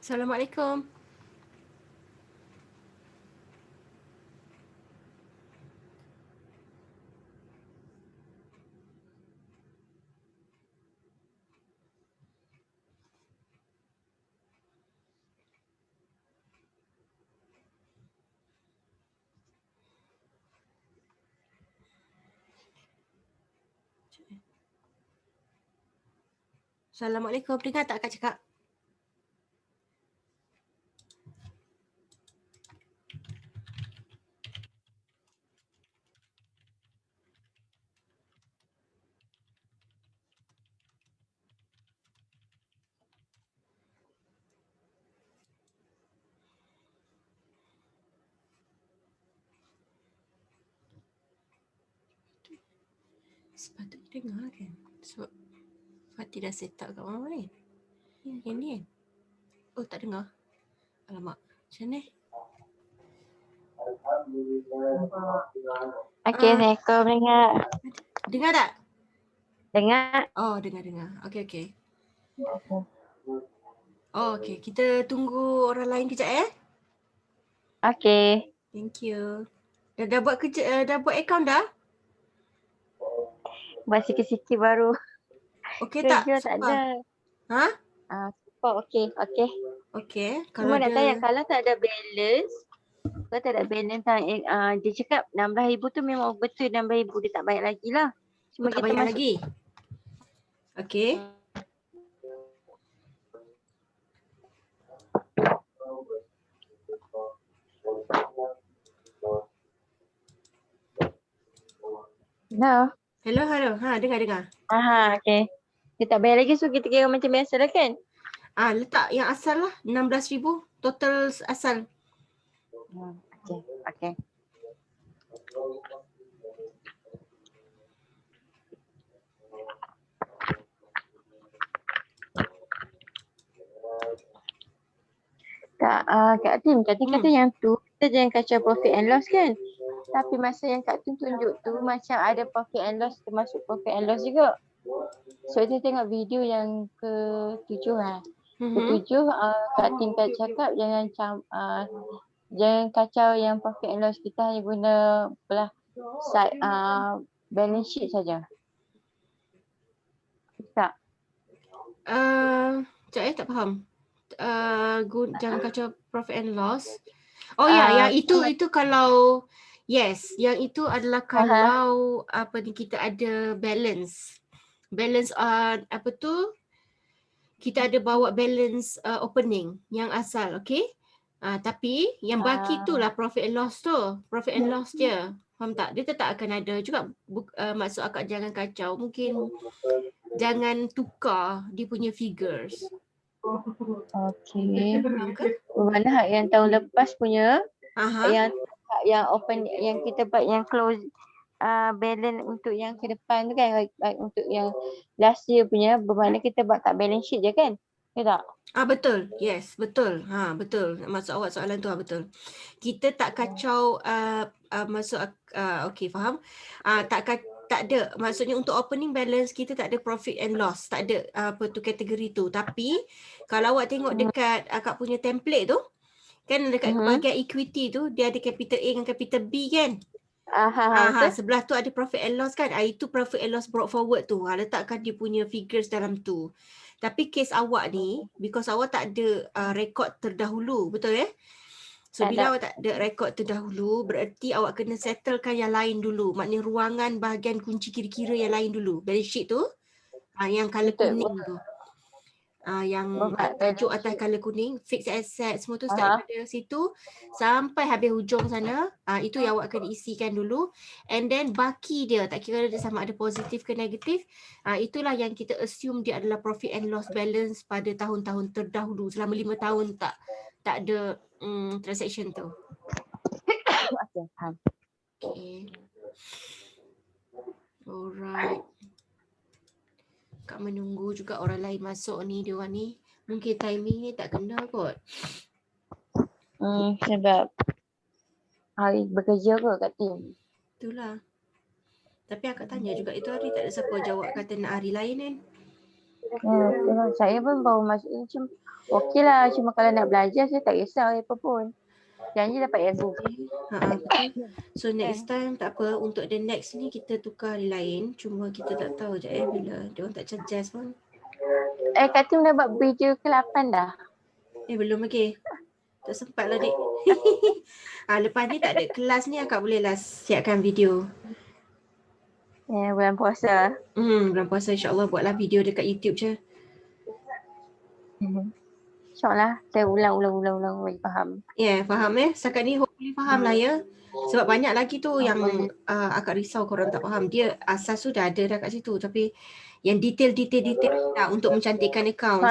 Assalamualaikum. Assalamualaikum. Dengar tak Kak cakap? Sepatutnya dengar kan? Sebab Fatih dah set up kat mana lain. Yang ni kan? Oh tak dengar. Alamak. Macam mana? Okey, Assalamualaikum dengar. Dengar tak? Dengar. Oh dengar. Okey. Oh okey. Kita tunggu orang lain kejap Okey. Thank you. Dah buat kerja, dah buat account dah? Buat sikit-sikit baru. Okey tak? Kerja tak Sumpah. ada. Ha? Support okey. Okey. Kalau Cuma nak tanya, ada... kalau tak ada balance, kalau tak ada balance, dia cakap 16,000 tu memang betul 16,000. Dia tak bayar lagi lah. Oh Cuma tak kita bayar masuk. lagi? Okey. No. Hello. Ha, dengar. Okey. Dia tak bayar lagi, so kita kira macam biasa lah kan? Letak yang asal lah. 16,000 total asal. Okey. Kak Tim kata yang tu kita jangan kacau profit and loss kan. Tapi masa yang Kak Tim tunjuk tu macam ada profit and loss, termasuk profit and loss juga. So kita tengok video yang ke-7 Ke-7 Kak Tim cakap jangan kacau yang profit and loss. Kita hanya guna belah side balance sheet saja. Tak. Sekejap tak faham. Jangan kacau profit and loss. Oh ya, yang itu kalau yes, yang itu adalah kalau kita ada balance. Balance apa tu? Kita ada bawa balance opening yang asal, okey? Tapi yang baki tu lah profit and loss tu. Profit and loss je. Faham tak? Dia tetap akan ada juga. Maksud akak jangan kacau. Mungkin jangan tukar dia punya figures. Okey. Faham ke? Mana yang tahun lepas punya, Aha. yang open, yang kita buat yang close balance untuk yang ke depan tu kan, untuk yang last year punya, bermakna kita buat tak balance sheet je kan? Ya tak? Betul. Yes, betul. Betul. Maksud awak soalan tu betul. Kita tak kacau okey faham. Tak ada. Maksudnya untuk opening balance kita tak ada profit and loss. Tak ada kategori tu. Tapi kalau awak tengok dekat akak punya template tu, kan dekat bahagian equity tu dia ada capital A dengan capital B kan? Sebelah tu ada profit and loss kan? Itu profit and loss brought forward tu. Letakkan dia punya figures dalam tu. Tapi kes awak ni, because awak tak ada rekod terdahulu, betul So bila awak tak ada rekod terdahulu, berarti awak kena settlekan yang lain dulu. Maknanya ruangan bahagian kunci kira-kira yang lain dulu. Balance sheet tu, yang colour kuning tu. Yang tajuk atas colour kuning, fixed asset, semua tu start daripada situ sampai habis hujung sana. Itu yang awak kena isikan dulu. And then baki dia, tak kira dia sama ada positif ke negatif, itulah yang kita assume dia adalah profit and loss balance pada tahun-tahun terdahulu. Selama 5 tahun tak ada transaction tu. Okay. Alright. Kak menunggu juga orang lain masuk ni, dia orang ni. Mungkin timing ni tak kena kot. Sebab hari bekerja kot kat tim. Itulah. Tapi akak tanya juga itu hari tak ada siapa jawab kata nak hari lain kan. Saya pun baru masuk macam okey lah. Cuma kalau nak belajar saya tak kisah apa pun. Janji dapat ilmu. Betul. So next time tak apa, untuk the next ni kita tukar hari lain. Cuma kita tak tahu je bila dia orang tak suggest pun. Kak Tim dah buat video ke-8 dah. Belum lagi. Tak sempat lah dik. Lepas ni tak ada kelas ni akak boleh lah siapkan video. Bulan puasa. Bulan puasa insyaAllah buatlah video dekat YouTube je. InsyaAllah saya ulang bagi faham. Faham Setakat ni hopefully faham lah ya. Sebab banyak lagi tu yang akak risau korang tak faham. Dia asas tu dah ada dah kat situ. Tapi yang detail lah untuk mencantikkan akaun.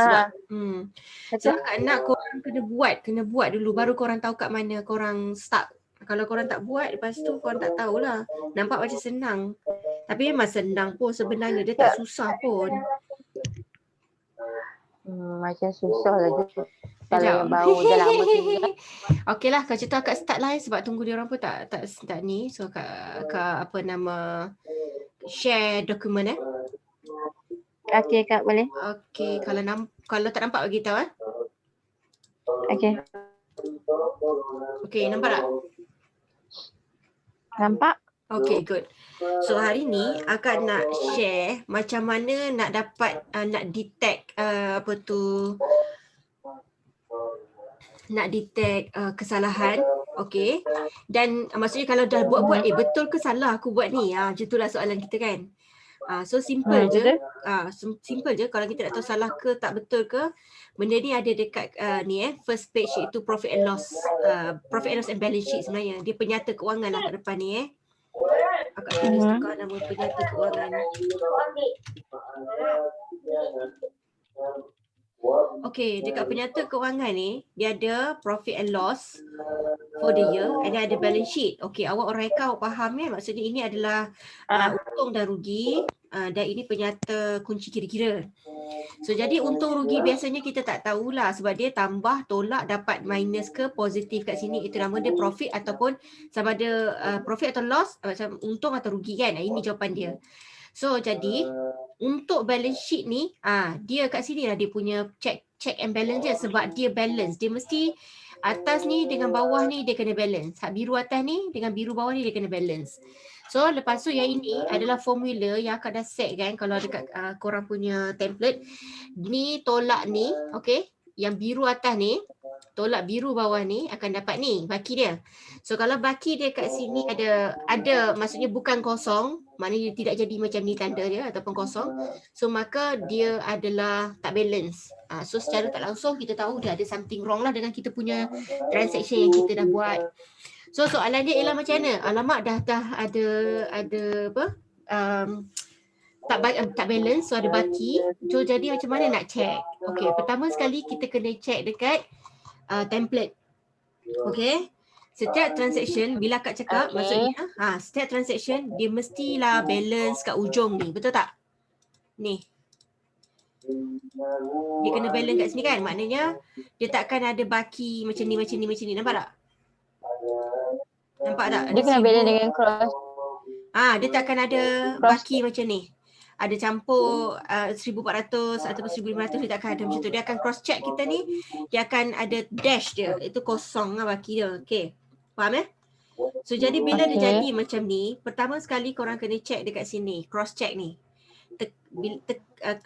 Sebab akak nak korang kena buat dulu. Baru korang tahu kat mana korang start. Kalau korang tak buat, lepas tu korang tak tahulah. Nampak macam senang. Tapi memang senang pun sebenarnya. Dia tak susah pun. Macam susah lagi. Kalau yang baru dah lama tinggal. Okey lah, kalau cerita akak start lah sebab tunggu dia orang pun tak ni. So akak share dokumen Okey Kak, boleh. Okey, kalau tak nampak bagi tahu Okey. Okey, nampak tak? Nampak? Okay, good. So hari ni akak nak share macam mana nak dapat nak detect kesalahan. Okay. Dan maksudnya kalau dah buat betul ke salah aku buat ni? Macam itulah soalan kita kan. So simple je. Simple je kalau kita nak tahu salah ke tak betul ke. Benda ni ada dekat first page iaitu profit and loss and balance sheet sebenarnya. Dia penyata kewangan lah kat depan ni Akak tulis tukar nama penyata kewangan. Okey, dekat penyata kewangan ni dia ada profit and loss for the year and then ada balance sheet. Okey, awak orang account faham maksudnya ini adalah untung dan rugi dan ini penyata kunci kira-kira. So jadi untung rugi biasanya kita tak tahulah sebab dia tambah, tolak, dapat minus ke positif kat sini. Itu nama dia profit ataupun sama ada profit atau loss, macam untung atau rugi kan. Ini jawapan dia. So jadi untuk balance sheet ni dia kat sini lah dia punya check and balance je sebab dia balance. Dia mesti atas ni dengan bawah ni dia kena balance. Hak biru atas ni dengan biru bawah ni dia kena balance. So lepas tu yang ini adalah formula yang akak dah set kan kalau dekat korang punya template. Ni tolak ni, okay. Yang biru atas ni, tolak biru bawah ni akan dapat ni, baki dia. So kalau baki dia kat sini ada maksudnya bukan kosong, maknanya dia tidak jadi macam ni tanda dia ataupun kosong. So maka dia adalah tak balance. So secara tak langsung kita tahu dia ada something wrong lah dengan kita punya transaction yang kita dah buat. So soalan dia ialah macam mana? Alamak dah ada apa? Tak balance, so ada baki. So jadi macam mana nak check? Okay, pertama sekali kita kena check dekat template. Okay. Setiap transaction bila akak cakap maksudnya setiap transaction dia mestilah balance kat ujung ni. Betul tak? Ni. Dia kena balance kat sini kan? Maknanya dia takkan ada baki macam ni. Nampak tak? Nampak tak? Dia kena balance dengan cross. Dia takkan ada baki macam ni. Ada campur 1,400 ataupun 1,500 dia takkan ada macam tu. Dia akan cross check kita ni. Dia akan ada dash dia. Itu kosong lah baki dia. Okay. Faham So jadi bila dia jadi macam ni, pertama sekali korang kena check dekat sini. Cross check ni.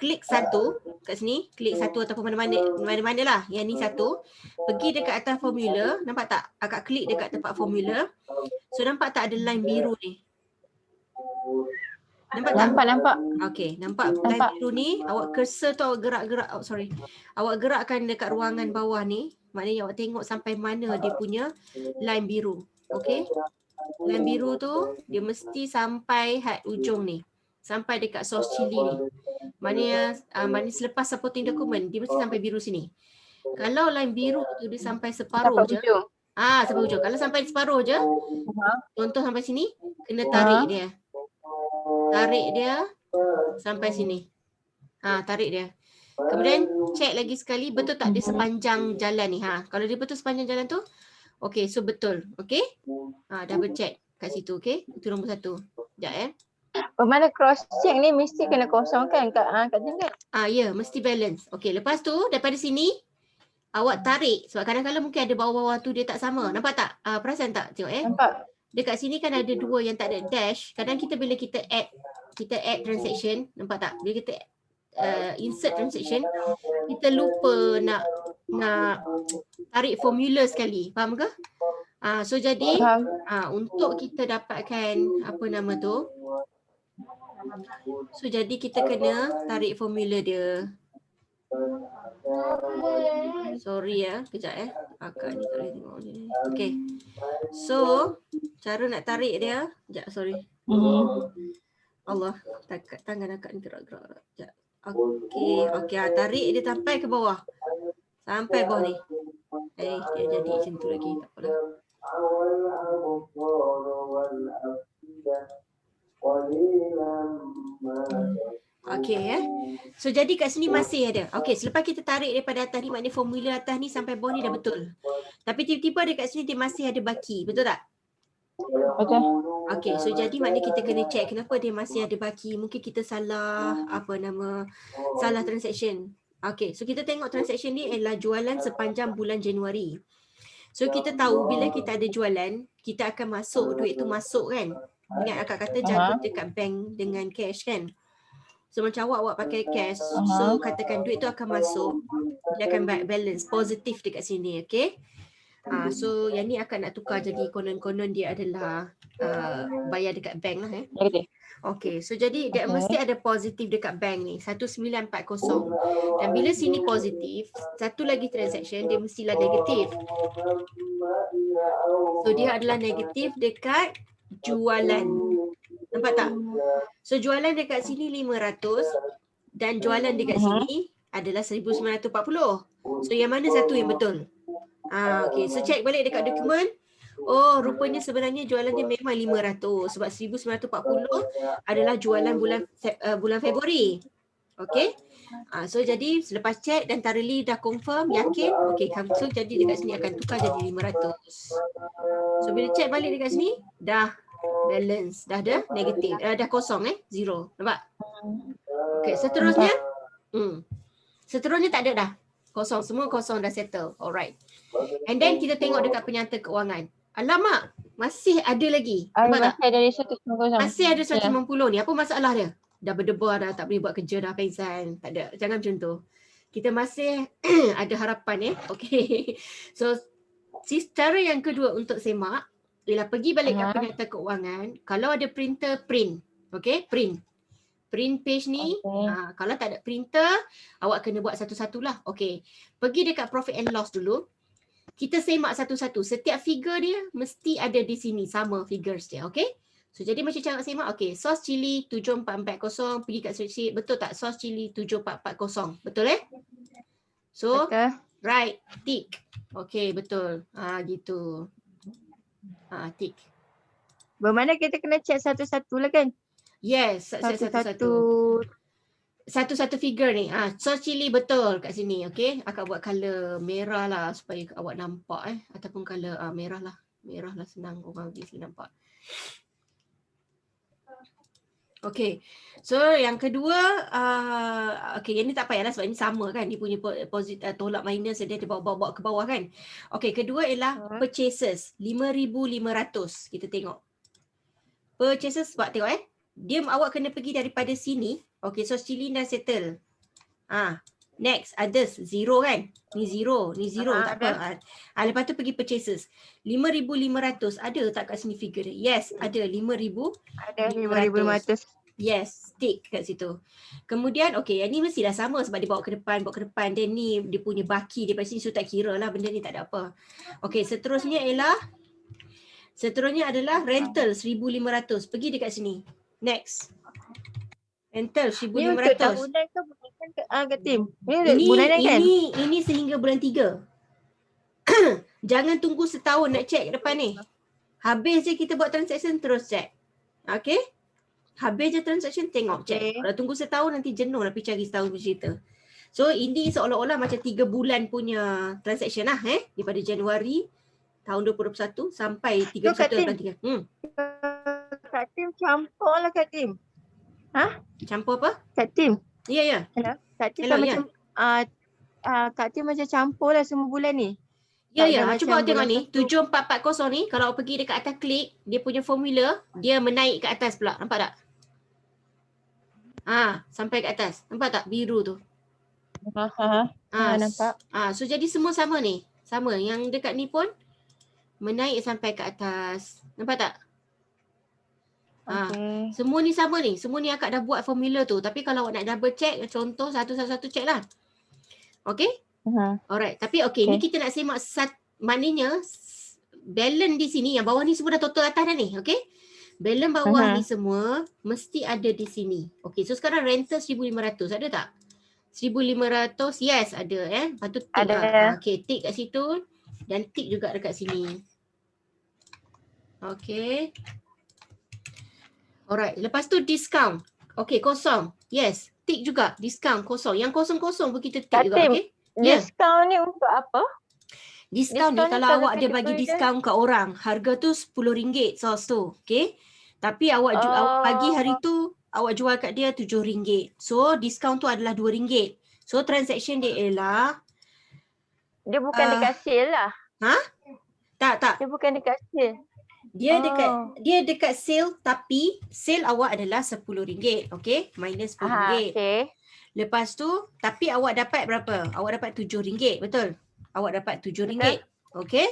Klik satu kat sini. Klik satu ataupun mana-mana lah. Yang ni satu. Pergi dekat atas formula. Nampak tak? Akak klik dekat tempat formula. So nampak tak ada line biru ni? Nampak tak? Nampak. Okey, nampak line biru ni, awak cursor tu awak gerak-gerak, awak gerakkan dekat ruangan bawah ni, maknanya awak tengok sampai mana dia punya line biru. Okey? Line biru tu dia mesti sampai ujung ni. Sampai dekat source chili ni. Maknanya selepas supporting document dia mesti sampai biru sini. Kalau line biru tu dia sampai separuh je. Sampai ujung. Kalau sampai separuh je, contoh sampai sini, kena tarik dia. Tarik dia sampai sini. Tarik dia. Kemudian check lagi sekali betul tak dia sepanjang jalan ni. Kalau dia betul sepanjang jalan tu, okey, so betul. Okey? Double check kat situ, okey? Itu nombor 1. Sekejap Mana cross check ni mesti kena kosong kan Kak Tingkat? Ya, mesti balance. Okey, lepas tu daripada sini awak tarik. Sebab kadang-kadang mungkin ada bawah-bawah tu dia tak sama. Nampak tak? Perasan tak? Tengok Nampak? Dekat sini kan ada dua yang tak ada dash. Kadang kita bila kita add transaction, nampak tak? Bila kita insert transaction, kita lupa nak tarik formula sekali. Faham ke? So jadi Faham. untuk kita dapatkan apa nama tu, so jadi kita kena tarik formula dia. Sorry kejap Akak ni tak boleh tengok ni. Okay. So cara nak tarik dia, sekejap sorry. Allah, tangan akak ni gerak-gerak. Sekejap. Okay, tarik dia sampai ke bawah. Sampai bawah ni. Dia jadi macam tu lagi, tak apalah. Okay So jadi kat sini masih ada. Okay, selepas kita tarik daripada atas ni, maknanya formula atas ni sampai bawah ni dah betul. Tapi tiba-tiba ada kat sini dia masih ada baki, betul tak? Betul. Okay, so jadi maknanya kita kena check kenapa dia masih ada baki. Mungkin kita salah salah transaction. Okay, so kita tengok transaction ni adalah jualan sepanjang bulan Januari. So kita tahu bila kita ada jualan, kita akan masuk, duit tu masuk kan. Ingat akak kata jaga dekat bank dengan cash kan. So macam awak pakai cash, so katakan duit tu akan masuk, dia akan balance, positif dekat sini, okay. So yang ni akan nak tukar jadi konon-konon dia adalah bayar dekat bank lah Okay, so jadi dia mesti ada positif dekat bank ni, 1940. Dan bila sini positif, satu lagi transaction dia mestilah negatif. So dia adalah negatif dekat jualan. Nampak tak? So jualan dekat sini 500 dan jualan dekat sini adalah 1940. So yang mana satu yang betul? Okay, so check balik dekat dokumen. Oh, rupanya sebenarnya jualan dia memang 500 sebab 1940 adalah jualan bulan Februari. Okay. So jadi selepas check dan thoroughly dah confirm, yakin, okay, so jadi dekat sini akan tukar jadi 500. So bila check balik dekat sini, dah balance, dah ada negatif, dah kosong zero. Nampak? Okay, seterusnya seterusnya tak ada dah. Kosong, semua kosong, dah settle. Alright. And then kita tengok dekat penyata keuangan. Alamak, masih ada lagi. Nampak tak? Masih ada 150. Masih ada 150 ni. Apa masalah dia? Dah berdebar dah, tak boleh buat kerja dah, pengsan. Tak ada, jangan macam tu. Kita masih ada harapan Okay. So, cara yang kedua untuk semak ialah pergi balik ke penyata keuangan. Kalau ada printer, print. Okay, print page ni. Kalau tak ada printer, awak kena buat satu-satulah. Okay, pergi dekat profit and loss dulu. Kita semak satu-satu. Setiap figure dia mesti ada di sini, sama figures dia. Okay, so jadi macam cara semak. Okay, sos cili 7440, pergi kat spreadsheet. Betul tak? Sos cili 7440. Betul So, betul. Right, tick. Okay, betul. Gitu. Tick. Bermakna kita kena check satu-satu lah kan? Yes, satu-satu figure ni. Sos cili betul kat sini. Okay, akak buat color merah lah supaya awak nampak ataupun color merah lah. Merah lah, senang orang bisa nampak. Okay, so yang kedua, okay, yang ni tak payahlah sebab ni sama kan, dia punya tolak minus dia bawa ke bawah kan. Okay, kedua ialah purchases 5,500. Kita tengok purchases sebab tengok dia awak kena pergi daripada sini. Okay, so cili dah settle. Next, others, zero kan? Ni zero, tak apa. Lepas tu pergi purchases. 5,500, ada tak kat sini figure dia? Yes, ada 5,500. Ada 5,500. Yes, tick kat situ. Kemudian, okay, yang ni mestilah sama sebab dia bawa ke depan. Dan ni dia punya baki daripada sini, so tak kira lah benda ni, tak ada apa. Okay, seterusnya adalah rental 1,500. Pergi dekat sini. Next. Rental 1,500. Ni untuk tahunan ke bukan ke tim? Ini bulanan kan? Ini sehingga bulan 3. Jangan tunggu setahun nak check depan ni. Habis je kita buat transaction terus check. Okay? Habis je transaction tengok check. Kalau tunggu setahun nanti jenuh lah pergi cari setahun bercerita. So ini seolah-olah macam 3 bulan punya transaction lah daripada Januari tahun 2021 sampai 31 bulan 3. Kat tim campur lah kat tim. Campur apa? Kat tim. Ya. Hello. Kat tim Hello, macam Kak Tim macam campur lah semua bulan ni. Ya, Tak ya. ada Cuba macam awak tengok bulan ni. 1. 7440 ni. Kalau awak pergi dekat atas klik, dia punya formula, dia menaik ke atas pula. Nampak tak? Sampai ke atas. Nampak tak? Biru tu. Nampak. So jadi semua sama ni. Sama. Yang dekat ni pun menaik sampai ke atas. Nampak tak? Okay. Semua ni sama ni. Semua ni akak dah buat formula tu. Tapi kalau awak nak double check, contoh satu-satu check lah. Okay? Alright. Tapi okay, ni kita nak semak maknanya balance di sini. Yang bawah ni semua dah total atas dah ni. Okay? Balance bawah ni semua mesti ada di sini. Okay, so sekarang rental 1,500. Ada tak? 1,500, yes ada Lepas tu tick Ada. Okay, tick kat situ. Dan tick juga dekat sini. Okay. Alright, lepas tu discount. Okay, kosong. Yes, tick juga. Discount, kosong. Yang kosong-kosong pun kita tick juga, okay? Discount ni untuk apa? Discount ni kalau awak ada bagi diskaun kat orang, harga tu RM10 sos tu, okay? Tapi awak pagi hari tu, awak jual kat dia RM7. So, diskaun tu adalah RM2. So, transaction dia ialah... Dia bukan dekat sale lah. Tak. Dia bukan dekat sale. Dia dekat sale, tapi sale awak adalah RM10, okay? Minus RM10. Okay. Lepas tu, tapi awak dapat berapa? Awak dapat RM7, betul? Awak dapat RM7. Okay?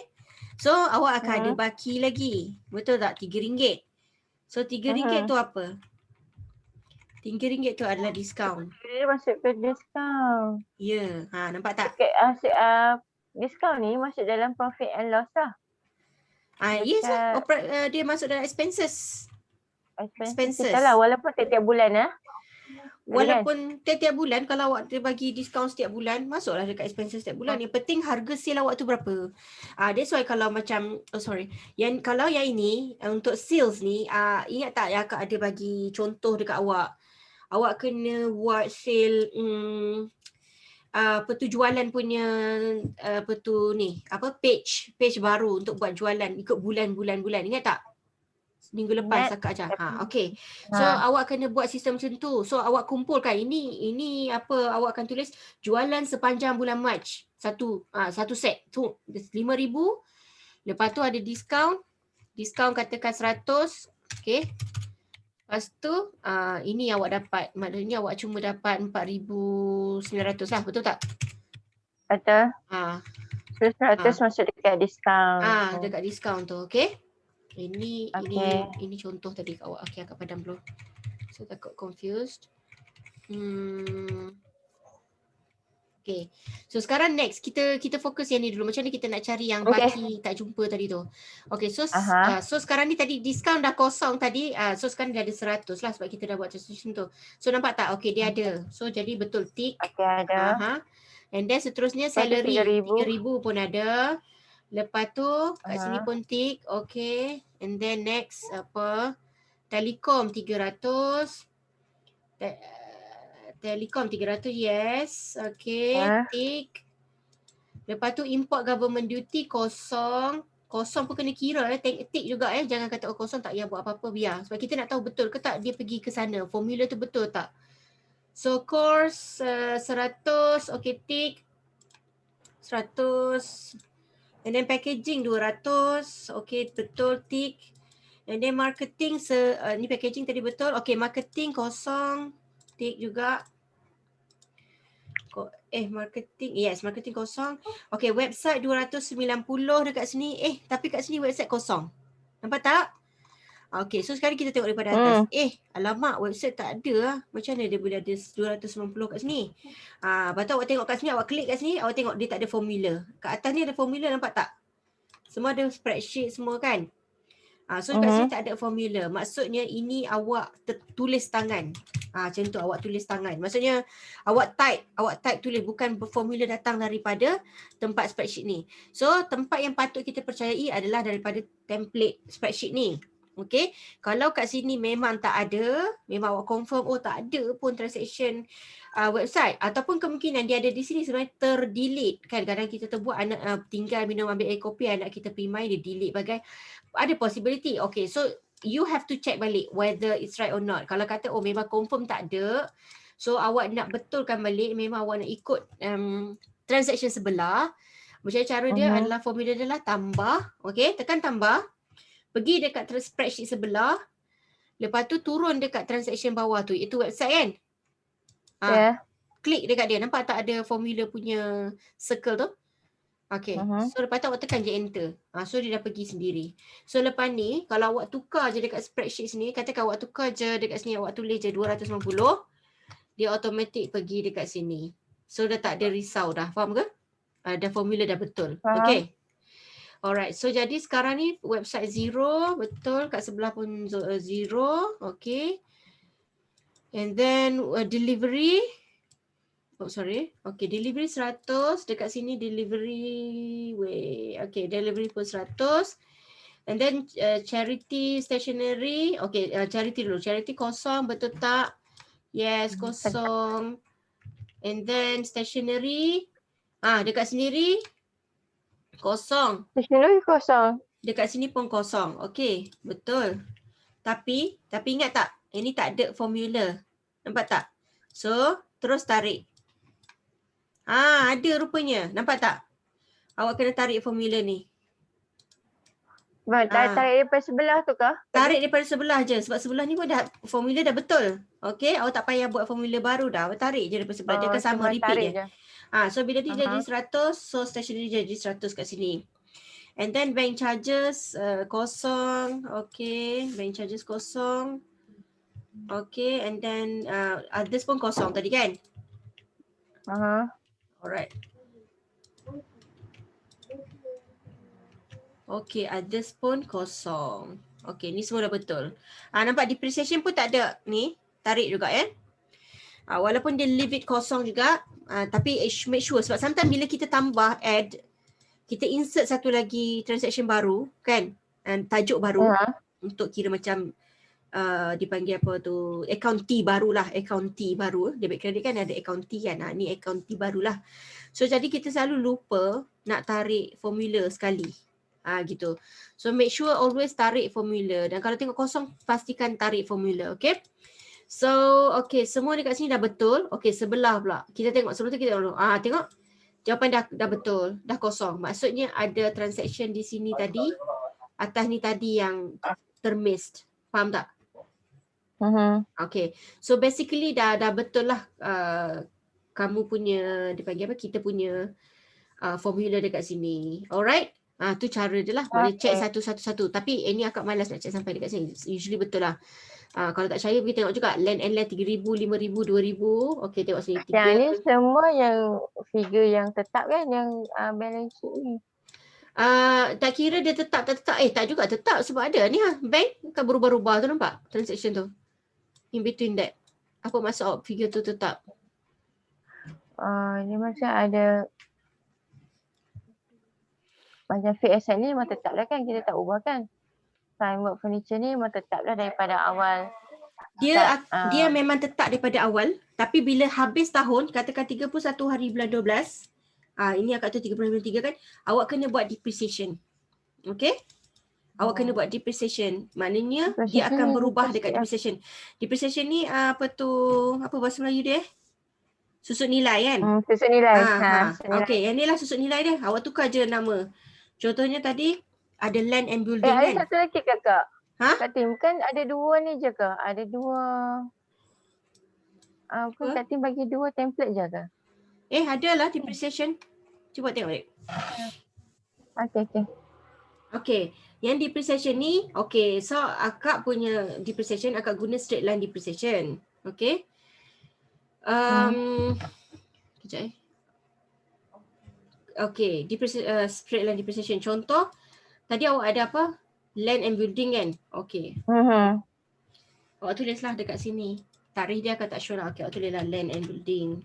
So, awak akan ada baki lagi. Betul tak? RM3. So, RM3 tu apa? RM3 tu adalah diskaun. Dia masuk ke diskaun. Ya. Nampak tak? Diskaun ni masuk dalam profit and loss lah. Yes lah. Dia masuk dalam expenses. Expenses. Lah, walaupun tiap-tiap bulan Walaupun tiap-tiap bulan, kalau awak dia bagi diskaun setiap bulan, masuklah dekat expenses setiap bulan. Yang penting harga sale awak tu berapa. That's why kalau macam, kalau yang ini, untuk sales ni, ingat tak yang akak ada bagi contoh dekat awak. Awak kena buat sale, jualan punya, page baru untuk buat jualan ikut bulan. Ingat tak? Minggu lepas akak ajar. Okay. So awak kena buat sistem macam tu. So awak kumpulkan ini apa awak akan tulis jualan sepanjang bulan Mac. Satu set tu RM5,000. Lepas tu ada diskaun. Diskaun katakan RM100. Okay. Lepas tu ini awak dapat. Maknanya awak cuma dapat RM4,900 lah. Betul tak? Betul. RM100 masuk dekat diskaun. Dekat diskaun tu. Okay. Ini contoh tadi kat awak. Okay, akak padam dulu. So takut confused. Okay. So sekarang next kita fokus yang ni dulu. Macam mana kita nak cari yang baki tak jumpa tadi tu. Okay, so sekarang ni tadi diskaun dah kosong tadi. So sekarang dia ada 100 lah sebab kita dah buat transaction tu. So nampak tak? Okay, dia ada. So jadi betul tick. Okay, ada. And then seterusnya salary RM3,000 pun ada. Lepas tu kat sini pun tick. Okay. And then next Telekom 300. Telekom 300, yes. Okay, tick. Lepas tu import government duty kosong. Kosong pun kena kira tick juga Jangan kata kosong tak payah buat apa-apa, biar. Sebab kita nak tahu betul ke tak dia pergi ke sana. Formula tu betul tak. So course 100, okay, tick. 100. And then packaging 200. Okay, betul, tick. And then marketing, ni packaging tadi betul. Okay, marketing kosong. Tick juga. Marketing. Yes, marketing kosong. Okay, website 290 dekat sini. Tapi kat sini website kosong. Nampak tak? Okay, so sekarang kita tengok daripada atas. Alamak, website tak ada lah. Macam mana dia boleh ada 290 kat sini? Lepas tu awak tengok kat sini, awak klik kat sini, awak tengok dia tak ada formula. Kat atas ni ada formula, nampak tak? Semua ada spreadsheet semua kan? So kat sini tak ada formula. Maksudnya ini awak tulis tangan. Macam tu awak tulis tangan. Maksudnya awak type tulis, bukan formula datang daripada tempat spreadsheet ni. So tempat yang patut kita percayai adalah daripada template spreadsheet ni. Okay, kalau kat sini memang tak ada, memang awak confirm tak ada pun transaction website, ataupun kemungkinan dia ada di sini sebenarnya terdelete kan. Kadang kita terbuat anak tinggal minum ambil air kopi, anak kita pergi main dia delete bagai, ada possibility. Okay, so you have to check balik whether it's right or not. Kalau kata memang confirm tak ada, so awak nak betulkan balik, memang awak nak ikut transaction sebelah. Macam cara dia adalah formula dia adalah tambah. Okay, tekan tambah. Pergi dekat spreadsheet sebelah. Lepas tu turun dekat transaction bawah tu. Itu website kan? Klik dekat dia. Nampak tak ada formula punya circle tu? Okay. So lepas tu awak tekan je enter. So dia dah pergi sendiri. So lepas ni kalau awak tukar je dekat spreadsheet sini. Katakan awak tukar je dekat sini. Awak tulis je 250. Dia automatic pergi dekat sini. So dah tak ada risau dah. Faham ke? Dah formula dah betul. Okay. Alright. So jadi sekarang ni website zero. Betul. Kat sebelah pun zero. Okay. And then delivery. Oh sorry. Okay, delivery 100. Dekat sini delivery. Okay, delivery pun 100. And then charity stationery. Okay, charity dulu. Charity kosong, betul tak? Yes, kosong. And then stationery. Dekat sendiri kosong. Stationery kosong. Dekat sini pun kosong. Okay, betul. Tapi ingat tak? Ini tak ada formula. Nampak tak? So, terus tarik. Ada rupanya. Nampak tak? Awak kena tarik formula ni. Tarik daripada sebelah tu kah? Tarik daripada sebelah je. Sebab sebelah ni pun dah formula dah betul. Okay? Awak tak payah buat formula baru dah. Awak tarik je daripada sebelah. Dia akan sama repeat je. So bila dia jadi 100, so stationery jadi 100 kat sini. And then bank charges kosong. Okay. Bank charges kosong. Okay. And then others pun kosong tadi kan? Alright. Okay, others pun kosong. Okay, ni semua dah betul. Nampak depreciation pun tak ada ni. Tarik juga ya. Walaupun dia leave it kosong juga. Tapi make sure sebab sometimes bila kita tambah add, kita insert satu lagi transaction baru kan. Tajuk baru untuk kira macam dipanggil apa tu, account T barulah. Account T baru. Debit credit kan ada account T kan. Ni account T barulah. So jadi kita selalu lupa nak tarik formula sekali. Gitu. So make sure always tarik formula. Dan kalau tengok kosong, pastikan tarik formula. Okay. So okay, semua dekat sini dah betul. Okay, sebelah pula. Kita tengok sebelum tu kita tengok. Tengok. Jawapan dah betul. Dah kosong. Maksudnya ada transaction di sini tadi. Atas ni tadi yang termissed. Faham tak? Okay. So basically dah betul lah kamu punya, dipanggil apa? Kita punya formula dekat sini. Alright? Tu cara dia lah. Boleh check satu-satu. Tapi ini akak malas nak check sampai dekat sini. Usually betul lah. Kalau tak percaya pergi tengok juga. Land and land 3,000, 5,000, 2,000. Okay, tengok sini. Yang ni semua yang figure yang tetap kan, yang balance sheet ni. Tak kira dia tetap, tak tetap. Tak juga tetap sebab ada ni bank akan berubah-ubah tu, nampak? Transaction tu. In between that. Apa maksud figure tu tetap? Ini macam ada macam fixed asset ni memang tetap lah kan, kita tak ubah kan. Framework furniture ni memang tetap lah daripada awal. Dia memang tetap daripada awal, tapi bila habis tahun, katakan 31 hari bulan 12, ini akak tu 30 bulan 3 kan, awak kena buat depreciation. Okay? Awak kena buat depreciation. Maknanya dia akan berubah dekat depreciation. Depreciation ni apa bahasa Melayu dia? Susut nilai kan? Susut nilai. Okay, yang ni lah susut nilai dia. Awak tukar je nama. Contohnya tadi ada land and building kan? Ada satu lagi kakak. Kak Tim, kan ada dua ni je ke? Ada dua. Kak Tim bagi dua template je ke? Ada lah depreciation. Cuba tengok balik. Okay. Yang depreciation ni, okay. So akak punya depreciation, akak guna straight line depreciation. Okay. Kejap Okay, straight line depreciation. Contoh, tadi awak ada apa? Land and building kan? Okay. Awak tulislah dekat sini. Tarikh dia akan tak show lah. Okay, awak tulislah land and building.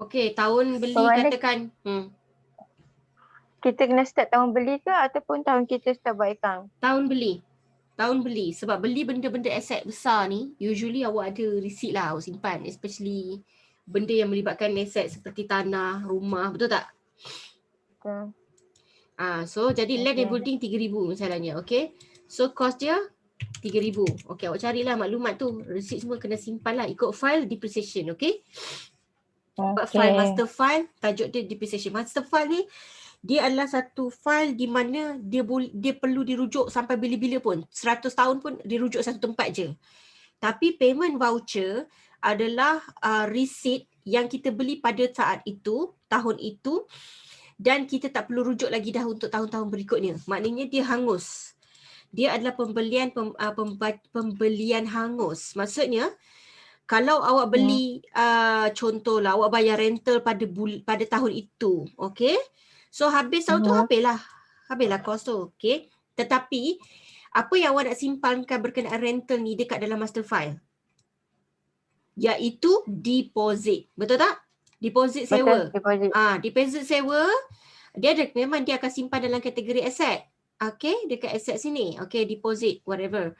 Okay, tahun beli katakan. Kita kena start tahun beli ke ataupun tahun kita start buat account? Tahun beli. Sebab beli benda-benda aset besar ni, usually awak ada receipt lah awak simpan. Especially benda yang melibatkan aset seperti tanah, rumah, betul tak? Betul. So jadi land and building 3,000 misalnya, okay. So cost dia 3,000. Okey, awak carilah maklumat tu. Resit semua kena simpan lah. Ikut file depreciation, okey? Buat file master file, tajuk dia depreciation. Master file ni dia adalah satu file di mana dia perlu dirujuk sampai bila-bila pun. 100 tahun pun dirujuk satu tempat je. Tapi payment voucher adalah receipt yang kita beli pada saat itu, tahun itu, dan kita tak perlu rujuk lagi dah untuk tahun-tahun berikutnya. Maknanya dia hangus. Dia adalah pembelian hangus. Maksudnya kalau awak beli contohlah awak bayar rental pada tahun itu, okey? So habis tahun tu habislah kos tu, okey? Tetapi apa yang awak nak simpankan berkenaan rental ni dekat dalam master file? Iaitu deposit. Betul tak? Deposit sewa. Deposit. Deposit sewa memang dia akan simpan dalam kategori aset. Okey, dekat aset sini. Okey, deposit whatever.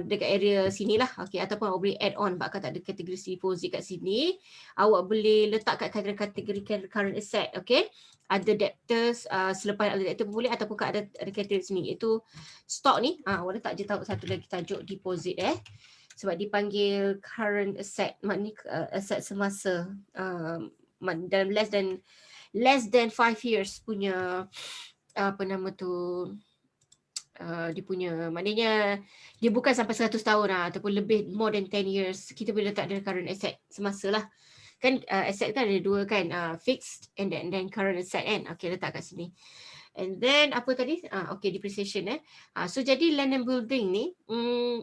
Dekat area sini lah. Okey, ataupun awak boleh add on bakal tak ada kategori deposit kat sini. Awak boleh letak kat kategori current asset. Okey. Ada debtors, selepas ada debtor boleh ataupun ada kategori sini. Itu stok ni. Awak letak je tahu satu lagi tajuk deposit sebab dipanggil current asset, maknanya aset semasa dalam less than 5 years punya apa nama tu dia punya, maknanya dia bukan sampai 100 tahun ataupun lebih more than 10 years, kita boleh letak dalam current asset semasa lah kan. Asset kan ada dua kan, fixed and then current asset kan. Okay, letak kat sini. And then apa tadi? Okay, depreciation so jadi land and building ni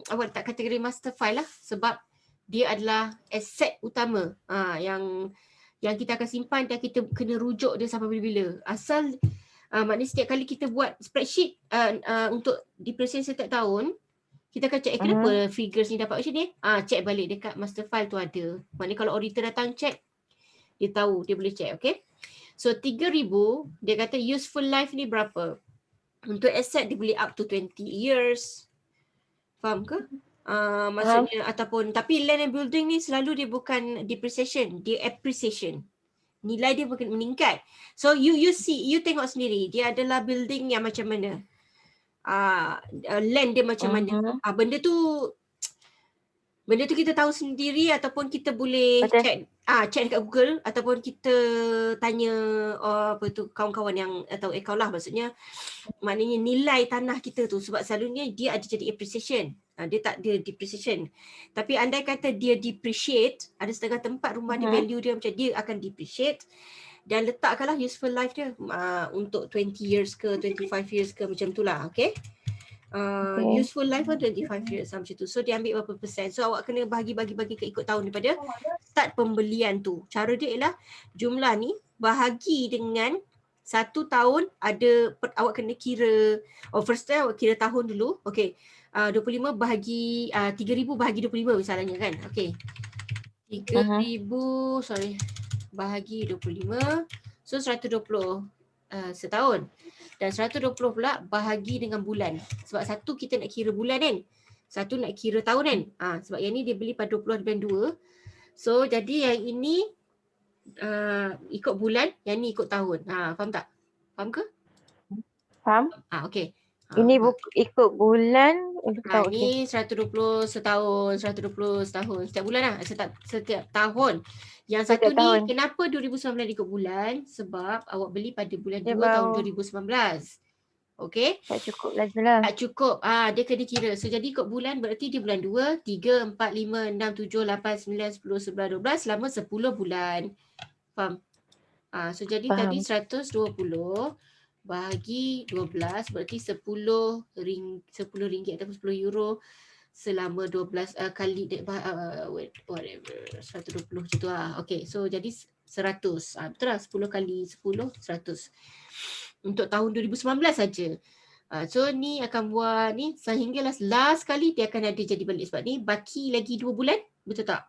awak letak kategori master file lah sebab dia adalah aset utama yang kita akan simpan dan kita kena rujuk dia sampai bila-bila. Asal maknanya setiap kali kita buat spreadsheet untuk depreciation setiap tahun, kita akan check kenapa figures ni dapat macam ni. Check balik dekat master file tu ada. Maknanya kalau auditor datang check, dia tahu, dia boleh check, okay? So 3,000, dia kata useful life ni berapa? Untuk aset dia boleh up to 20 years. Faham ke? Maksudnya ataupun, tapi land and building ni selalu dia bukan depreciation, dia appreciation. Nilai dia makin meningkat. So you tengok sendiri, dia adalah building yang macam mana. Land dia macam mana. Benda tu kita tahu sendiri ataupun kita boleh check dekat Google ataupun kita tanya kawan-kawan yang tahu account lah, maksudnya maknanya nilai tanah kita tu, sebab selalunya dia ada jadi appreciation. Dia tak ada depreciation. Tapi andai kata dia depreciate, ada setengah tempat rumah dia value dia macam dia akan depreciate, dan letakkanlah useful life dia untuk 20 years ke 25 years ke macam tu lah, okay? Useful life pun 25 years macam tu. So dia ambil berapa persen. So awak kena bagi ke ikut tahun daripada start pembelian tu. Cara dia ialah jumlah ni bahagi dengan 1 tahun ada awak kena kira. First time awak kira tahun dulu. Okay. 25 bahagi 3,000 bahagi 25 misalnya kan. Okay. 3,000 bahagi 25. So 120 setahun. Dan 120 pula bahagi dengan bulan. Sebab satu kita nak kira bulan kan. Satu nak kira tahun kan. Sebab yang ni dia beli pada 20/2. So jadi yang ini ikut bulan, yang ni ikut tahun. Faham tak? Faham ke? Faham. Okay. Ini ikut bulan. Ini 120 setahun, 120 setahun. Setiap bulan lah. Setiap tahun. Yang satu ni kenapa 2019 ikut bulan? Sebab awak beli pada bulan 2 tahun 2019. Okay. Tak cukup lagi lah. Tak cukup. Dia kena kira. So jadi ikut bulan berarti dia bulan 2, 3, 4, 5, 6, 7, 8, 9, 10, 11, 12 selama 10 bulan. Faham? So jadi tadi 120 bahagi 12 berarti 10 ringgit ataupun 10 euro selama 12 kali whatever 120 macam tu lah. Okay, so jadi 100. Betul lah, 10 kali 10 100 untuk tahun 2019 saja. So ni akan buat ni sehinggalah last kali dia akan ada jadi balik, sebab ni baki lagi 2 bulan. Betul tak?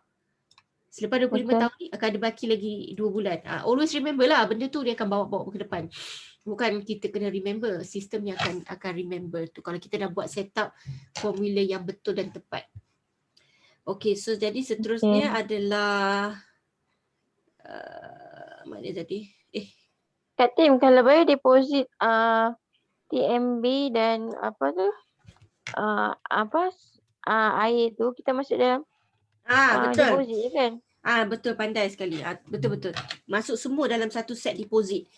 Selepas 25 tahun ni akan ada baki lagi 2 bulan. Always remember lah, benda tu dia akan bawa ke depan. Bukan kita kena remember, sistem yang akan remember tu kalau kita dah buat setup formula yang betul dan tepat. Okay, so jadi seterusnya adalah mana tadi? Kak Tim, kalau bayar deposit TMB dan apa tu? air tu kita masuk dalam Betul. deposit je kan? Betul, pandai sekali. Betul-betul. Masuk semua dalam satu set deposit.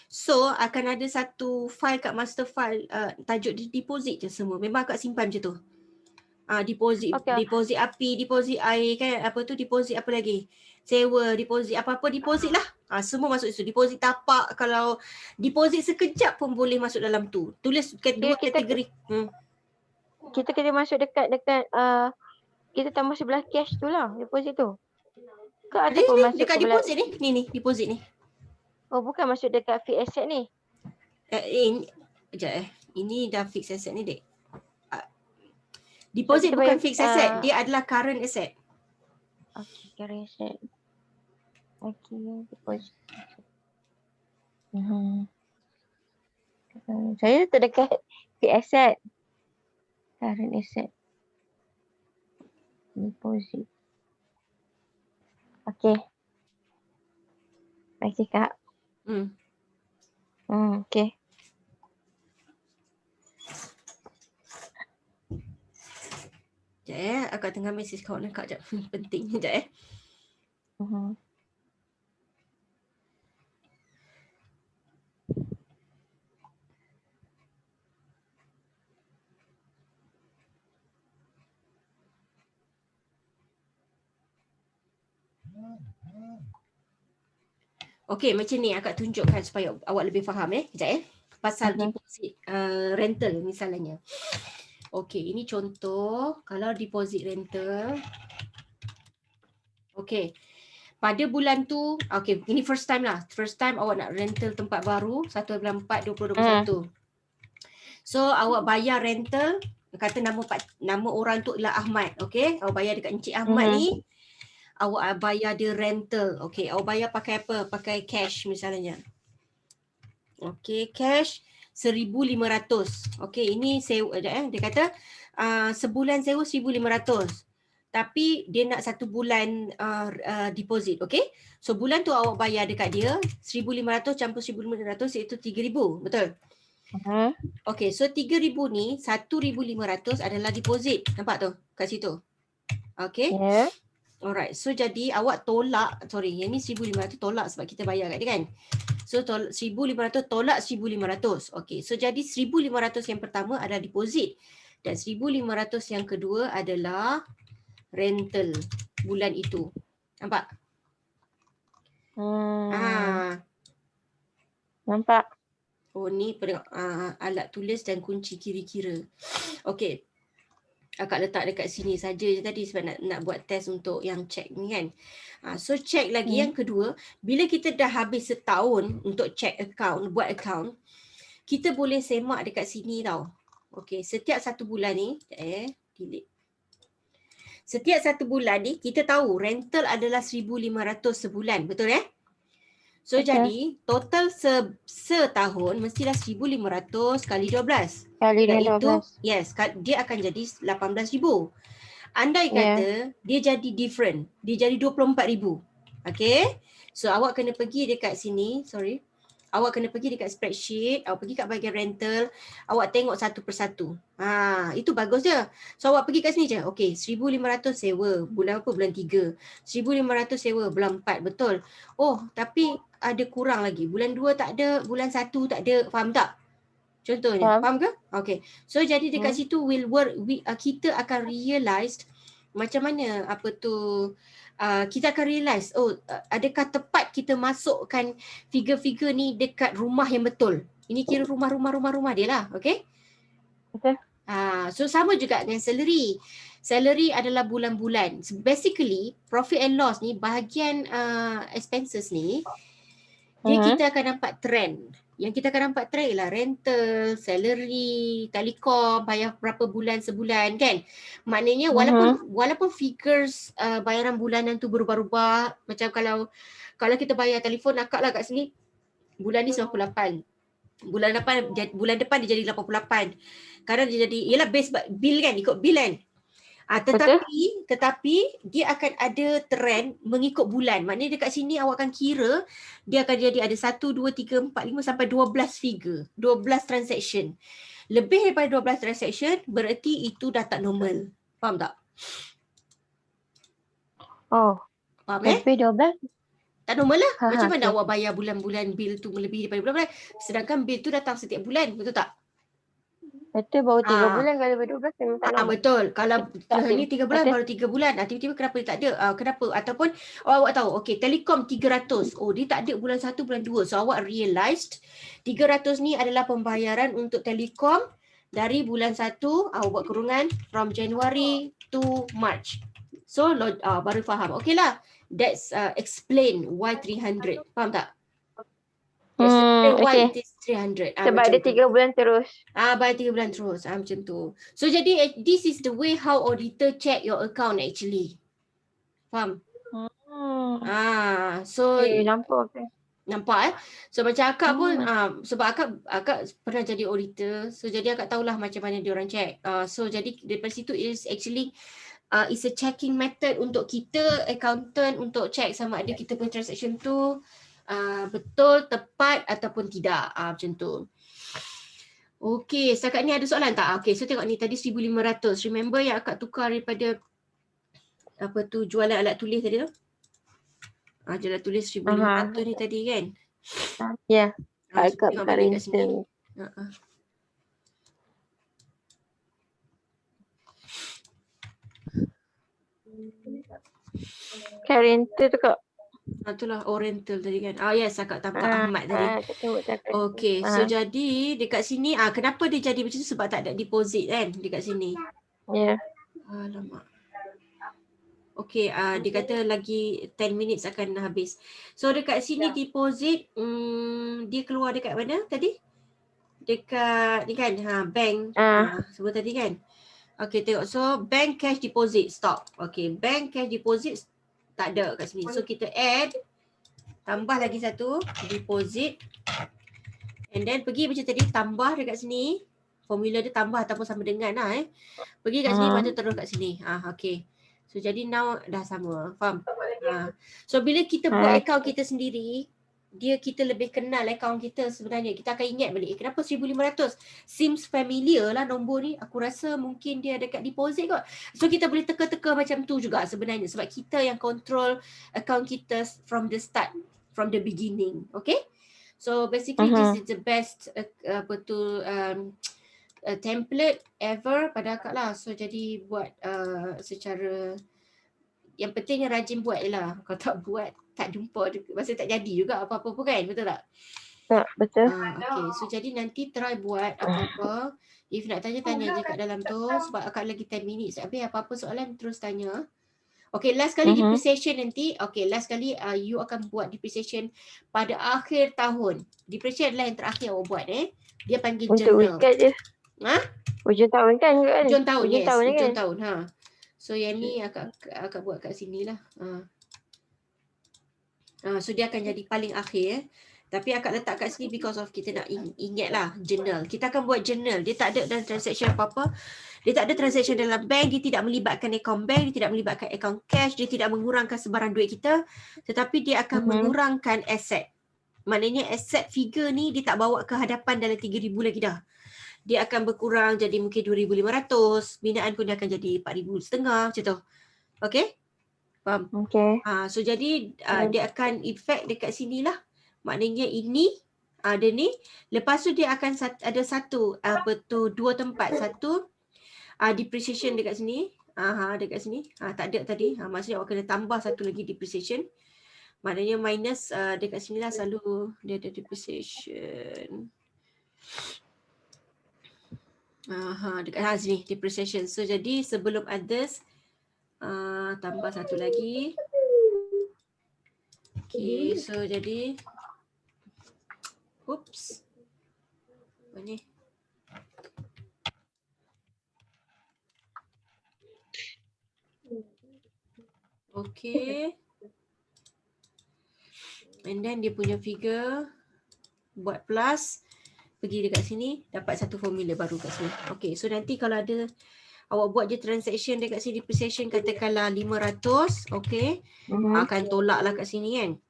So akan ada satu file kat master file, tajuk deposit je semua. Memang akak simpan macam tu. Deposit, Okay. deposit api, deposit air kan, apa tu, deposit apa lagi? Sewa, deposit apa-apa deposit lah. Semua masuk situ. Deposit tapak, kalau deposit sekejap pun boleh masuk dalam tu. Tulis dua kategori. Kita kena masuk dekat kita tambah sebelah cash tu lah, deposit tu. Ke ataupun Ni masuk dekat ke deposit ni. Ni deposit ni. Oh, bukan masuk dekat fixed asset ni. Sekejap Ini dah fixed asset ni, dek. Deposit bukan fixed asset, dia adalah current asset. Okay, current asset. Okay, deposit. Saya letak dekat fixed asset. Current asset. Deposit. Okay. Okay, Kak. Okay. Sekejap akak tengah mesej kawan akak sekejap. Penting sekejap Okey, macam ni akak tunjukkan supaya awak lebih faham sekejap pasal deposit rental misalnya. Okey, ini contoh kalau deposit rental. Okey. Pada bulan tu, okey, ini first time lah. First time awak nak rental tempat baru 1/4/2021. So awak bayar rental, kata nama orang tu adalah Ahmad, okey? Awak bayar dekat Encik Ahmad ni. Awak bayar dia rental. Okey, awak bayar pakai apa? Pakai cash misalnya. Okey, cash 1,500. Okey, ini sewa dia kata sebulan sewa 1,500. Tapi dia nak 1 bulan deposit, okey? So bulan tu awak bayar dekat dia 1,500 campur 1,500 iaitu 3,000, betul? Okey, so 3,000 ni 1,500 adalah deposit. Nampak tu kat situ. Okey? Yeah. Alright, so jadi awak tolak, yang ni 1,500 tolak sebab kita bayar kat dia kan. So 1,500 tolak 1,500. Okey, so jadi 1,500 yang pertama adalah deposit dan 1,500 yang kedua adalah rental bulan itu. Nampak? Nampak. Oh ni alat tulis dan kunci kira-kira. Okey. Akak letak dekat sini saja je tadi sebab nak buat test untuk yang check ni kan. So check lagi yang kedua, bila kita dah habis setahun untuk check account, buat account, kita boleh semak dekat sini tau. Okey, setiap satu bulan ni, delete. Setiap satu bulan ni kita tahu rental adalah 1,500 sebulan, betul So jadi total setahun mestilah 1,500 kali 12. Kali 12. Iaitu yes, dia akan jadi 18,000. Andai kata dia jadi different, dia jadi 24,000. Okey? So awak kena pergi dekat sini, awak kena pergi dekat spreadsheet, awak pergi kat bahagian rental, awak tengok satu persatu. Itu bagus je. So awak pergi kat sini je. Okey, 1,500 sewa. Bulan apa? Bulan 3. 1,500 sewa bulan 4, betul. Oh, tapi ada kurang lagi. Bulan 2 tak ada, bulan 1 tak ada. Faham tak? Contohnya. Faham ke? Okey. So jadi dekat situ kita akan realise macam mana kita akan realise adakah tepat kita masukkan figure-figure ni dekat rumah yang betul. Ini kira rumah dia lah, okey? Betul. So sama juga dengan salary. Salary adalah bulan-bulan. So basically profit and loss ni bahagian expenses ni kita akan nampak trend. Yang kita akan nampak trend ialah rental, salary, telekom, bayar berapa bulan sebulan kan. Maknanya walaupun figures bayaran bulanan tu berubah-ubah, macam kalau kita bayar telefon akak lah kat sini bulan ni 98. Bulan depan dia jadi 88. Kadang dia jadi, ialah base bill kan, ikut bill kan. Tetapi dia akan ada trend mengikut bulan. Maknanya dekat sini awak akan kira dia akan jadi ada 1, 2, 3, 4, 5 sampai 12 figure. 12 transaction. Lebih daripada 12 transaction berarti itu dah tak normal. Faham tak? Oh, Faham lebih 12. Tak normal lah. Macam mana Okay. awak bayar bulan-bulan bil tu melebihi daripada bulan-bulan. Sedangkan bil tu datang setiap bulan. Betul tak? Betul, baru 3 Ah. bulan, kalau lebih 12 memang tak normal. Betul. Kalau Tak, ni 3 bulan betul. baru 3 bulan. Tiba-tiba kenapa dia tak ada? Kenapa? Ataupun awak tahu, okey, Telekom 300. Oh, dia tak ada bulan 1, bulan 2. So awak realised 300 ni adalah pembayaran untuk Telekom dari bulan 1, awak buat kurungan from January to March. So baru faham. Okeylah. That's explain why 300. Faham tak? That's why Okay. it is 300. Sebab dia 3 bulan terus. Bayar 3 bulan terus. Macam tu. So jadi this is the way how auditor check your account actually. Faham? So Okay, nampak. So macam akak pun sebab akak pernah jadi auditor. So jadi akak tahulah macam mana diorang check. So jadi daripada situ is actually is a checking method untuk kita accountant untuk check sama ada kita punya transaction tu betul, tepat ataupun tidak. Macam tu. Okey, setakat ni ada soalan tak? Okey, so tengok ni tadi 1,500. Remember yang akak tukar daripada jualan alat tulis tadi tu? Jualan tulis 1,500 ni tadi kan? Ya. Akak tukar balik kat sini. Rental tu kak. Itulah rental tadi kan. Yes, akak tampak Ahmad tadi. Okey, so jadi dekat sini kenapa dia jadi macam tu? Sebab tak ada deposit kan dekat sini. Ya. Alamak. Okey, dia kata lagi 10 minutes akan habis. So dekat sini deposit dia keluar dekat mana tadi? Dekat ni kan, bank. Sebut tadi kan. Okey, tengok. So bank cash deposit stop. Okey, bank cash deposit tak ada kat sini. So kita add, tambah lagi satu deposit. And then pergi macam tadi, tambah dekat sini. Formula dia tambah ataupun sama dengan lah Pergi kat sini, lepas tu terus kat sini. Okey. So jadi now dah sama. Faham? So bila kita buat account kita sendiri, kita lebih kenal account kita sebenarnya. Kita akan ingat balik, kenapa 1,500? Seems familiar lah nombor ni. Aku rasa mungkin dia dekat deposit kot. So kita boleh teka-teka macam tu juga sebenarnya. Sebab kita yang control account kita from the start, from the beginning. Okay? So basically this is the best template ever pada akak lah. So jadi buat secara, yang penting rajin buat je lah. Kalau tak buat, tak jumpa, masa tak jadi juga apa-apa pun kan, betul tak? Tak, betul. Okay, so jadi nanti try buat apa-apa. If nak tanya-tanya je kat dalam tu, sebab akak lagi 10 minutes. Habis apa-apa soalan terus tanya. Okay, last kali depreciation nanti. Okay, last kali you akan buat depreciation pada akhir tahun. Depreciation adalah yang terakhir awak buat Dia panggil journal. Untuk weekend je. Hujung tahun kan? Hujung tahun, yes. Hujung Hujung tahun. So yang ni akak buat kat sini lah. So dia akan jadi paling akhir Tapi akak letak kat sini because of kita nak ingat lah journal. Kita akan buat journal. Dia tak ada dalam transaction apa-apa. Dia tak ada transaction dalam bank. Dia tidak melibatkan account bank. Dia tidak melibatkan account cash. Dia tidak mengurangkan sebarang duit kita. Tetapi dia akan mengurangkan aset. Maknanya aset figure ni dia tak bawa ke hadapan dalam 3,000 lagi dah. Dia akan berkurang jadi mungkin 2,500. Binaan pun dia akan jadi 4,500 macam tu. Okay? Faham? Okay. So jadi dia akan effect dekat sini lah. Maknanya ini ada ni. Lepas tu dia akan ada satu dua tempat. Satu depreciation dekat sini. Dekat sini. Tak ada tadi. Maksudnya awak kena tambah satu lagi depreciation. Maknanya minus dekat sini lah selalu dia ada depreciation. Dekat sini depreciation. So jadi sebelum others tambah satu lagi. Okay, so jadi oops. Apa ni? Okay. And then dia punya figure buat plus, pergi dekat sini dapat satu formula baru kat sini. Okay, so nanti kalau ada Awak buat je transaction dekat sini depreciation katakanlah 500, okey. Akan tolak lah kat sini kan.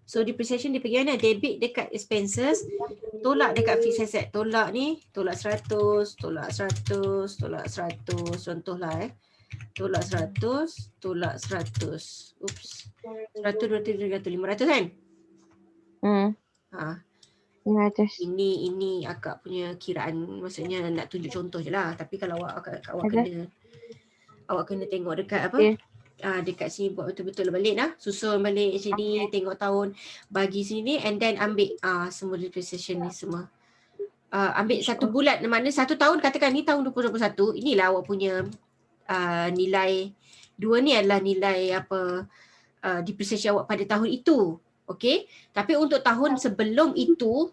So depreciation dia pergi mana? Debit dekat expenses, tolak dekat fixed asset. Tolak ni, tolak 100, tolak 100, tolak 100. Contohlah tolak 100, tolak 100. Oops. 100, 200, 300, 500 kan? Ha. 500. Ini akak punya kiraan, maksudnya nak tunjuk contoh je lah. Tapi kalau awak kena tengok dekat apa? Dekat sini buat betul-betul balik lah. Susun balik sini, tengok tahun, bagi sini and then ambil semua depreciation ni semua. Ambil 1 bulan, maknanya 1 tahun, katakan ni tahun 2021, inilah awak punya nilai 2 ni adalah nilai apa depreciation awak pada tahun itu. Okey, tapi untuk tahun sebelum itu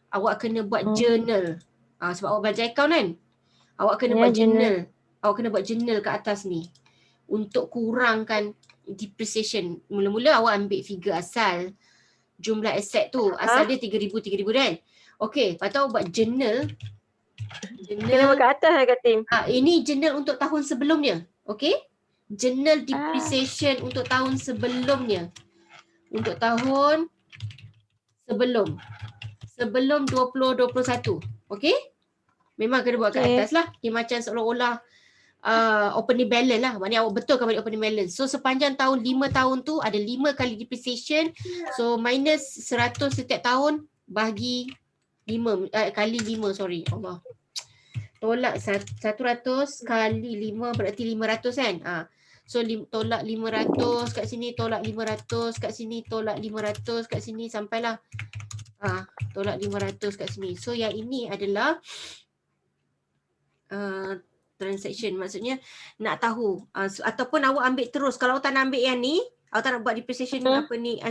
awak kena buat journal. Sebab awak belajar account kan, awak kena buat journal. Awak kena buat journal kat atas ni untuk kurangkan depreciation. Mula-mula awak ambil figure asal jumlah aset tu, asal dia 3,000 kan. Okey, lepas tu awak buat journal. Kena buat kat atas lah kat tim. Ini journal untuk tahun sebelumnya. Okey, journal depreciation untuk tahun sebelumnya. Untuk tahun sebelum 2021. Okey? Memang kena buat kat atas lah. Dia macam seolah-olah opening balance lah. Maknanya awak betulkan balik opening balance. So sepanjang tahun 5 tahun tu ada 5 kali depreciation. So minus 100 setiap tahun bahagi 5 kali 5, sorry. Allah. Tolak 100 kali 5 berarti 500 kan? So tolak 500 kat sini, tolak 500 kat sini, tolak 500 kat sini sampailah tolak 500 kat sini. So yang ini adalah transaction, maksudnya nak tahu ataupun awak ambil terus. Kalau awak tak nak ambil yang ni, awak tak nak buat depreciation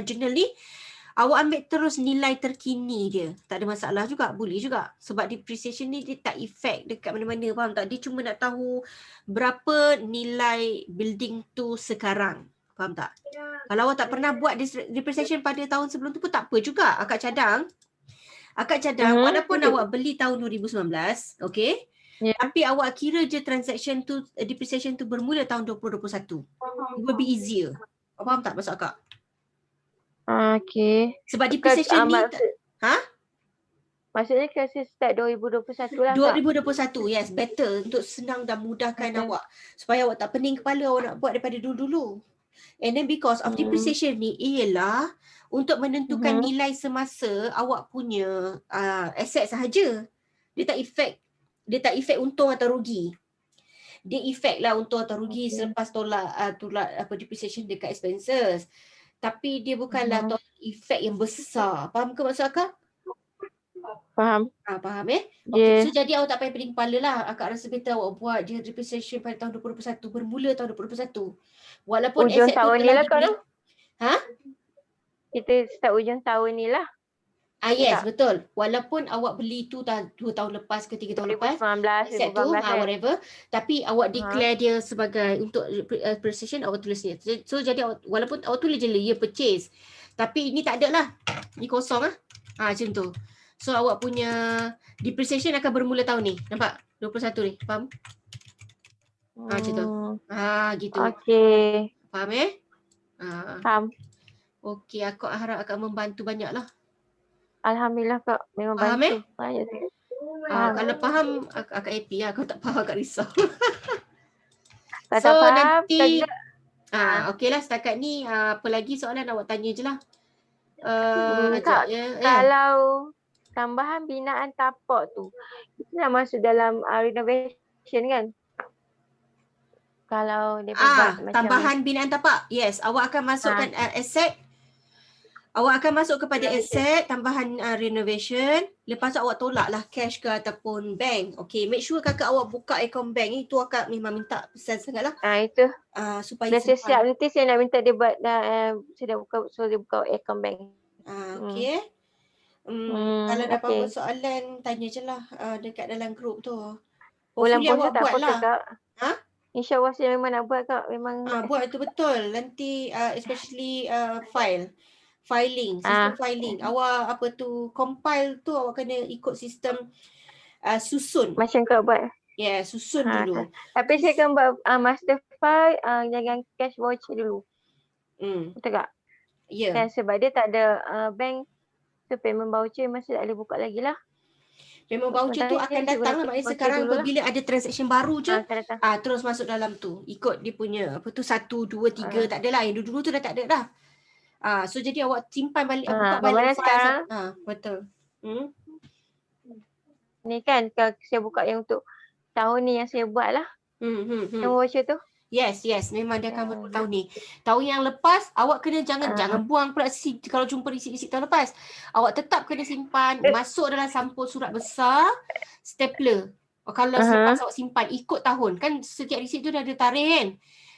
journal ni, awak ambil terus nilai terkini dia. Tak ada masalah juga, boleh juga. Sebab depreciation ni dia tak effect dekat mana-mana, faham tak? Dia cuma nak tahu berapa nilai building tu sekarang. Faham tak? Kalau awak tak pernah buat depreciation pada tahun sebelum tu pun tak apa juga. Akak cadang walaupun awak beli tahun 2019, okey? Tapi awak kira je transaction tu, depreciation tu bermula tahun 2021. It will be easier. Faham tak maksud akak? Okey. Sebab depreciation ni maksudnya kasi start 2021 lah 2021, yes, better, untuk senang dan mudahkan awak. Supaya awak tak pening kepala awak nak buat daripada dulu-dulu. And then because of depreciation ni ialah untuk menentukan nilai semasa awak punya aset sahaja. Dia tak effect untung atau rugi. Dia effect lah untung atau rugi selepas tolak depreciation dekat expenses. Tapi dia bukanlah efek yang besar. Faham ke maksud akak? Faham. Faham Okay, so jadi awak tak payah pening kepala lah. Akak rasa better awak buat je depreciation pada tahun 2021. Bermula tahun 2021. Walaupun ujung aset tahun tu ni telah lah dibeli. Kita start ujung tahun ni lah. Yes, betul. Walaupun awak beli tu 2 tahun lepas ke 3 tahun lepas, 2019, aset tu whatever, tapi awak declare dia sebagai untuk depreciation, awak tulis ni. So jadi walaupun awak tulis je year purchase, tapi ini tak ada lah. Ni kosong lah. Macam tu. So awak punya depreciation akan bermula tahun ni. Nampak? 21 ni. Faham? Macam tu. Gitu. Okey. Faham Faham. Okey, aku harap akan membantu banyak lah. Alhamdulillah Kak, memang Faham bantu. Banyak tu. Kalau faham, akak happy lah. Kalau tak faham, akak risau. Kalau So tak faham, nanti okey lah, setakat ni apa lagi soalan awak tanya je lah. Kak, kalau tambahan binaan tapak tu, itu dah masuk dalam renovation kan? Kalau dia buat macam tambahan binaan tapak, yes, awak akan masukkan aset. Awak akan masuk kepada aset tambahan renovation. Lepas tu awak tolak lah cash ke ataupun bank. Okay, make sure kakak awak buka account bank ni. Tu akak memang minta pesan sangat lah. Itu. Supaya dah siap, nanti saya nak minta dia buat saya dah buka, so dia buka account bank. Okay. Kalau ada apa-apa soalan, tanya je lah dekat dalam group tu. Bulan Hopefully puasa awak tak buat apa lah. Kak? InsyaAllah saya memang nak buat Kak. Memang buat itu betul. Nanti especially filing, sistem filing. Awak compile tu awak kena ikut sistem susun. Macam Kak buat. Yeah, susun dulu. Tapi saya akan buat master file dengan cash voucher dulu. Betul tak? Ya. Kan sebab dia tak ada bank, so payment voucher masih tak boleh buka lagi lah. Memang voucher tu akan datang lah. Maknanya sekarang bila ada transaction baru je, terus masuk dalam tu. Ikut dia punya, 1, 2, 3, tak ada lah. Yang dulu tu dah tak ada dah. So jadi awak simpan balik, buka balik file. Betul. Ni kan, kalau saya buka yang untuk tahun ni yang saya buat lah. Yang voucher tu. Yes, memang dia akan berlaku tahun ni. Tahun yang lepas, awak kena jangan buang pula kalau jumpa risik-risik tahun lepas. Awak tetap kena simpan, masuk dalam sampul surat besar, stapler. Kalau selepas awak simpan, ikut tahun. Kan setiap risik tu dah ada tarikh kan?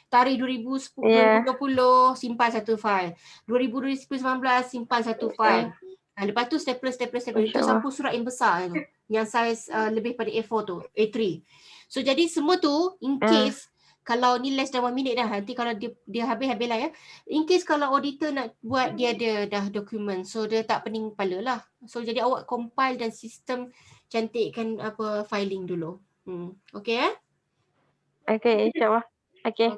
Tarikh 2020, simpan satu file. 2019, simpan satu file. Lepas tu stapler. Itu sampul surat yang besar tu. Yang saiz lebih pada A4 tu, A3. So jadi semua tu, in case, kalau ni less than 1 minute dah, nanti kalau dia habis lah ya. In case kalau auditor nak buat, dia ada dah dokumen. So dia tak pening kepala lah. So jadi awak compile dan sistem cantikkan filing dulu. Okay Okay, insyaAllah. Okay,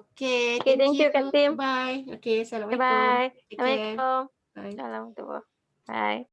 thank you Kak Tim. Bye. Okay, Assalamualaikum. Bye. Take care. Assalamualaikum. Bye. Assalamualaikum. Bye.